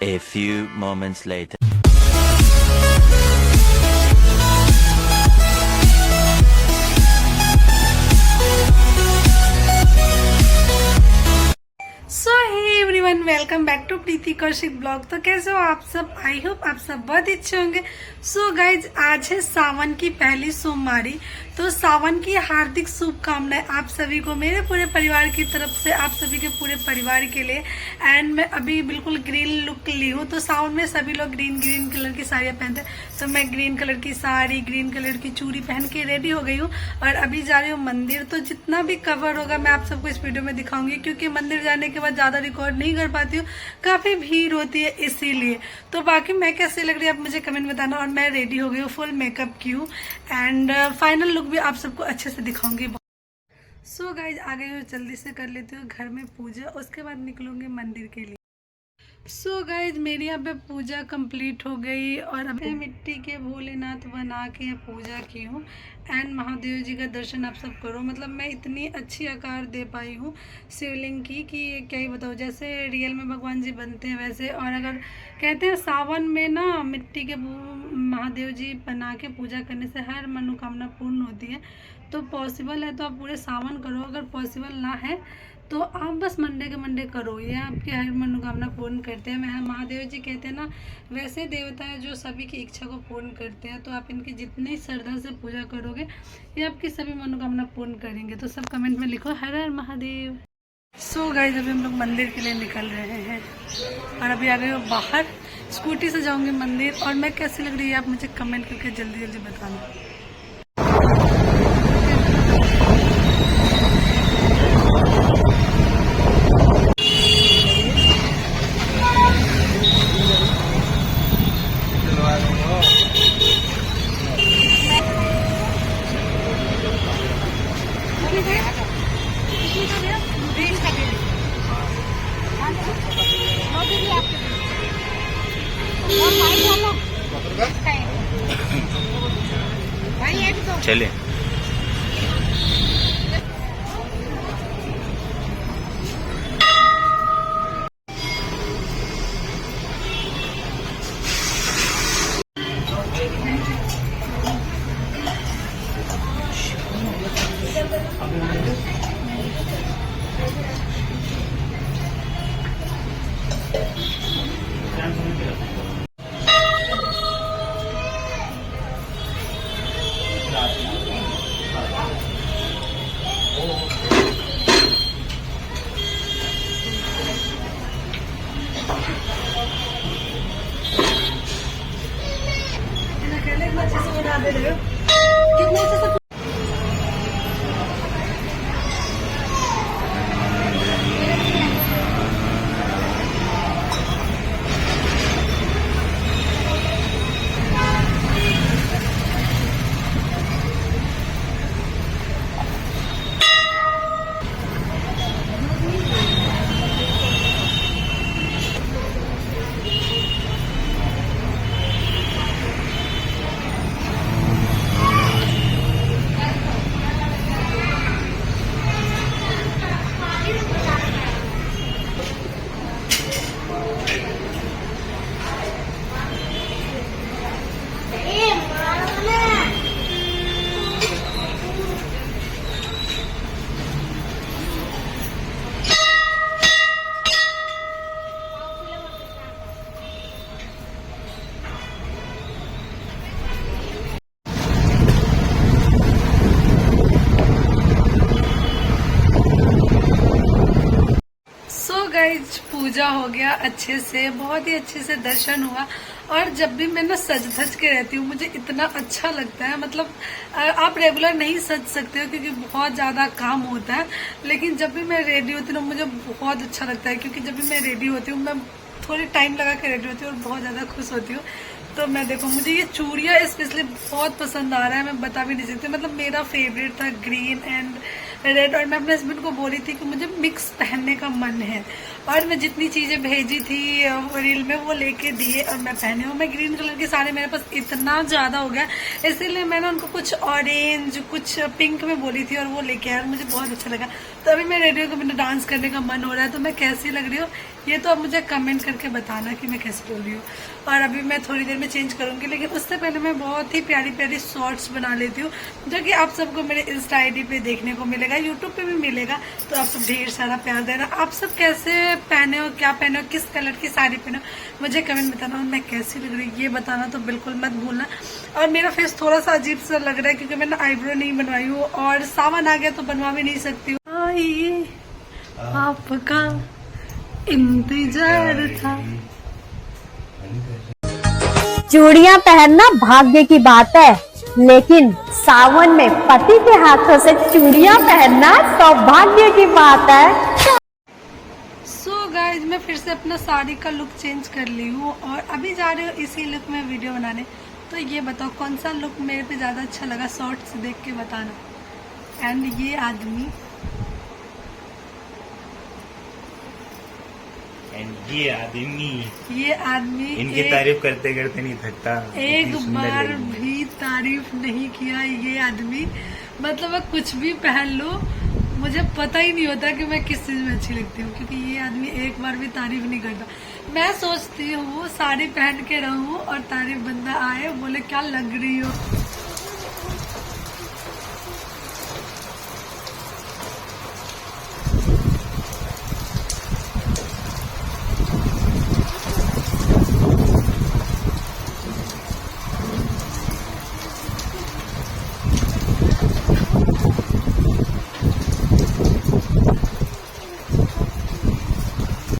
A few moments later. So hey everyone, welcome back to Preeti Kaushik blog. तो कैसे हो आप सब? आई होप आप सब बहुत अच्छे होंगे। सो गाइज, आज है सावन की पहली सोमवारी। तो सावन की हार्दिक शुभकामनाएं आप सभी को, मेरे पूरे परिवार की तरफ से, आप सभी के पूरे परिवार के लिए। एंड मैं अभी बिल्कुल ग्रीन लुक ली हूँ। तो सावन में सभी लोग ग्रीन ग्रीन कलर की साड़ियाँ पहनते हैं, तो मैं ग्रीन कलर की साड़ी, ग्रीन कलर की चूड़ी पहन के रेडी हो गई हूँ और अभी जा रही हूँ मंदिर। तो जितना भी कवर होगा मैं आप सबको इस वीडियो में दिखाऊंगी, क्योंकि मंदिर जाने के बाद ज्यादा रिकॉर्ड नहीं कर पाती हूँ, काफी भीड़ होती है इसीलिए। तो बाकी मैं कैसे लग रही है आप मुझे कमेंट में बताना। और मैं रेडी हो गई हूँ, फुल मेकअप की हूँ एंड फाइनल लुक भी आप सबको अच्छे से दिखाऊंगी। सो गाइज, आ गई हूँ, जल्दी से कर लेती हूँ घर में पूजा, उसके बाद निकलूंगी मंदिर के लिए। सो गाइज, मेरी यहाँ पे पूजा कंप्लीट हो गई और अभी मिट्टी के भोलेनाथ बना के पूजा की हूँ एंड महादेव जी का दर्शन आप सब करो। मतलब मैं इतनी अच्छी आकार दे पाई हूँ शिवलिंग की कि क्या ही बताऊँ, जैसे रियल में भगवान जी बनते हैं वैसे। और अगर कहते हैं सावन में ना मिट्टी के महादेव जी बना के पूजा करने से हर मनोकामना पूर्ण होती है। तो पॉसिबल है तो आप पूरे सावन करो, अगर पॉसिबल ना है तो आप बस मंडे के मंडे करो, ये आपकी हर मनोकामना पूर्ण करते हैं। मैं महादेव जी कहते हैं ना, वैसे देवता है जो सभी की इच्छा को पूर्ण करते हैं। तो आप इनकी जितनी श्रद्धा से पूजा करोगे ये आपकी सभी मनोकामना पूर्ण करेंगे। तो सब कमेंट में लिखो हर हर महादेव। सो गाइस, अभी हम लोग मंदिर के लिए निकल रहे हैं और अभी आ गए हो बाहर, स्कूटी से जाऊंगी मंदिर। और मैं कैसी लग रही है आप मुझे कमेंट करके जल्दी जल्दी बताना। चले कितने अच्छे से पूजा हो गया अच्छे से, बहुत ही अच्छे से दर्शन हुआ। और जब भी मैं ना सज धज के रहती हूँ मुझे इतना अच्छा लगता है। मतलब आप रेगुलर नहीं सज सकते हो क्योंकि बहुत ज्यादा काम होता है, लेकिन जब भी मैं रेडी होती हूँ मुझे बहुत अच्छा लगता है। क्योंकि जब भी मैं रेडी होती हूँ मैं थोड़ी टाइम लगा के रेडी होती हूँ और बहुत ज्यादा खुश होती हूँ। तो मैं देखो, मुझे ये चूड़ियाँ स्पेशली बहुत पसंद आ रहा है, मैं बता भी नहीं सकती। मतलब मेरा फेवरेट था ग्रीन एंड रेड, और मैं अपने हस्बैंड को बोली थी कि मुझे मिक्स पहनने का मन है, और मैं जितनी चीजें भेजी थी रील में वो लेके दिए और मैं पहने हूँ। मैं ग्रीन कलर की साड़ी मेरे पास इतना ज्यादा हो गया, इसीलिए मैंने उनको कुछ ऑरेंज कुछ पिंक में बोली थी और वो लेके आया और मुझे बहुत अच्छा लगा। तो अभी मैं रेडी हूँ, मुझे डांस करने का मन हो रहा है। तो मैं कैसी लग रही हूँ ये तो आप मुझे कमेंट करके बताना कि मैं कैसी बोल रही हूँ। और अभी मैं थोड़ी देर में चेंज करूंगी, लेकिन उससे पहले मैं बहुत ही प्यारी प्यारी शॉर्ट्स बना लेती हूँ, जो कि आप सबको मेरे इंस्टा आईडी पे देखने को मिलेगा, यूट्यूब पे भी मिलेगा। तो आप सब ढेर सारा प्यार देना। आप सब कैसे पहने हो, क्या पहने हो, किस कलर की साड़ी पहने हो, मुझे कमेंट बताना। और मैं कैसी लग रही हूँ ये बताना तो बिल्कुल मत भूलना। और मेरा फेस थोड़ा सा अजीब सा लग रहा है क्योंकि मैंने आईब्रो नहीं बनवाई हूँ और सावन आ गया तो बनवा भी नहीं सकती हूँ। आइए आपका इंतजार था। चूड़ियां पहनना भाग्य की बात है, लेकिन सावन में पति के हाथों से चूड़ियां पहनना सौभाग्य की बात है। सो गाइज मैं फिर से अपना साड़ी का लुक चेंज कर ली हूँ और अभी जा रही हूँ इसी लुक में वीडियो बनाने। तो ये बताओ कौन सा लुक मेरे पे ज्यादा अच्छा लगा, शॉर्ट्स देख के बताना। एंड ये आदमी ये आदमी इनकी तारीफ करते करते नहीं थकता, एक इतनी सुंदर बार लगी। भी तारीफ नहीं किया ये आदमी। मतलब मैं कुछ भी पहन लूं मुझे पता ही नहीं होता कि मैं किस चीज में अच्छी लगती हूँ, क्योंकि ये आदमी एक बार भी तारीफ नहीं करता। मैं सोचती हूँ साड़ी पहन के रहूं और तारीफ बंदा आए बोले क्या लग रही हो,